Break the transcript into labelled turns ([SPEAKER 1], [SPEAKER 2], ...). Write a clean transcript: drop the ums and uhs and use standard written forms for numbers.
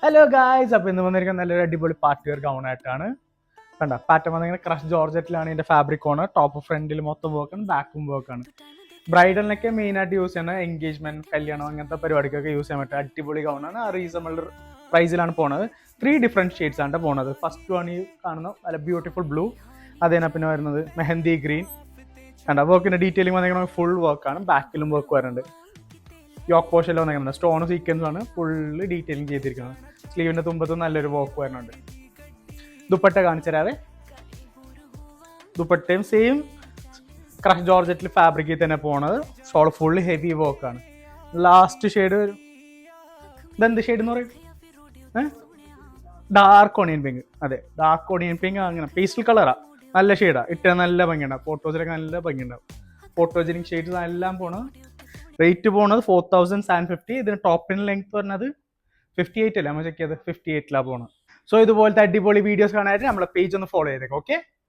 [SPEAKER 1] Hello guys, അപ്പോൾ ഇന്ന് വന്നിരിക്കുന്ന നല്ലൊരു അടിപൊളി പാർട്ടി വെയർ ഗൗൺ ആയിട്ടാണ്. കണ്ട പാറ്റേൺ വന്നിങ്ങനെ ക്രഷ് ജോർജറ്റിലാണ് ഇതിന്റെ ഫാബ്രിക് ആണ്. ടോപ്പ് ഫ്രണ്ടിൽ മൊത്തം വർക്കാണ്, ബാക്കും വർക്കാണ്. ബ്രൈഡലിനൊക്കെ മെയിൻ ആയിട്ട് യൂസ് ചെയ്യുന്ന എൻഗേജ്മെന്റ്, കല്യാണം അങ്ങനത്തെ പരിപാടിക്കൊക്കെ യൂസ് ചെയ്യാൻ പറ്റും അടിപൊളി ഗൗണാണ്. റീസണബിൾ പ്രൈസിലാണ് പോണത്. 3 ഡിഫറെന്റ് ഷെയ്ഡ്സ് ആണ് പോണത്. ഫസ്റ്റ് വൺ ഈ കാണുന്ന നല്ല ബ്യൂട്ടിഫുൾ ബ്ലൂ, അതേനെ പിന്നെ വരുന്നത് മെഹന്തി ഗ്രീൻ. കണ്ട വർക്കിന്റെ ഡീറ്റെയിലിംഗ് വന്നിരിക്കുന്നത് ഫുൾ വർക്കാണ്. ബാക്കിലും വർക്ക് വരുന്നുണ്ട്. യോക്ക് പോർഷനിൽ വന്നിരിക്കുന്നത് സ്റ്റോൺ സീക്വൻസ് ആണ് ഫുള്ള് ഡീറ്റെയിലിംഗ് ചെയ്തിരിക്കുന്നത്. സ്ലീവിന്റെ തുമ്പത്ത് നല്ലൊരു വർക്ക് വരുന്നുണ്ട്. ദുപ്പട്ട കാണിച്ചു തരാവേ. ദുപ്പട്ടയും സെയിം ക്രഷ് ജോർജറ്റിൽ ഫാബ്രിക്കിൽ തന്നെ പോണത്. ഷോൾ ഫുള്ള് ഹെവി വർക്കാണ്. ലാസ്റ്റ് ഷെയ്ഡ് ഇതെന്ത് ഷെയ്ഡ് എന്ന് പറയും? Dark onion pink. അതെ, ഡാർക്ക് ഓണിയൻ പിങ്ക്. അങ്ങനെ പേസ്റ്റൽ കളറാ, നല്ല ഷെയ്ഡാ. ഇട്ട നല്ല ഭംഗിയുണ്ടാവും. ഫോട്ടോസിലൊക്കെ നല്ല ഭംഗിയുണ്ടാവും. ഫോട്ടോജനിക് ഷെയ്ഡ്സ് എല്ലാം പോണത്. റേറ്റ് പോണത് 4750. ഇതിന് ടോപ്പിന് ലെങ്ത് പറഞ്ഞത് 58 അല്ലേ? നമ്മൾ ചെക്ക് ചെയ്ത് 58 പോണത്. സോ ഇതുപോലത്തെ അടിപൊളി വീഡിയോസ് കാണാനായിട്ട് നമ്മളെ പേജ് ഒന്ന് ഫോളോ ചെയ്തേക്കാം. ഓക്കെ.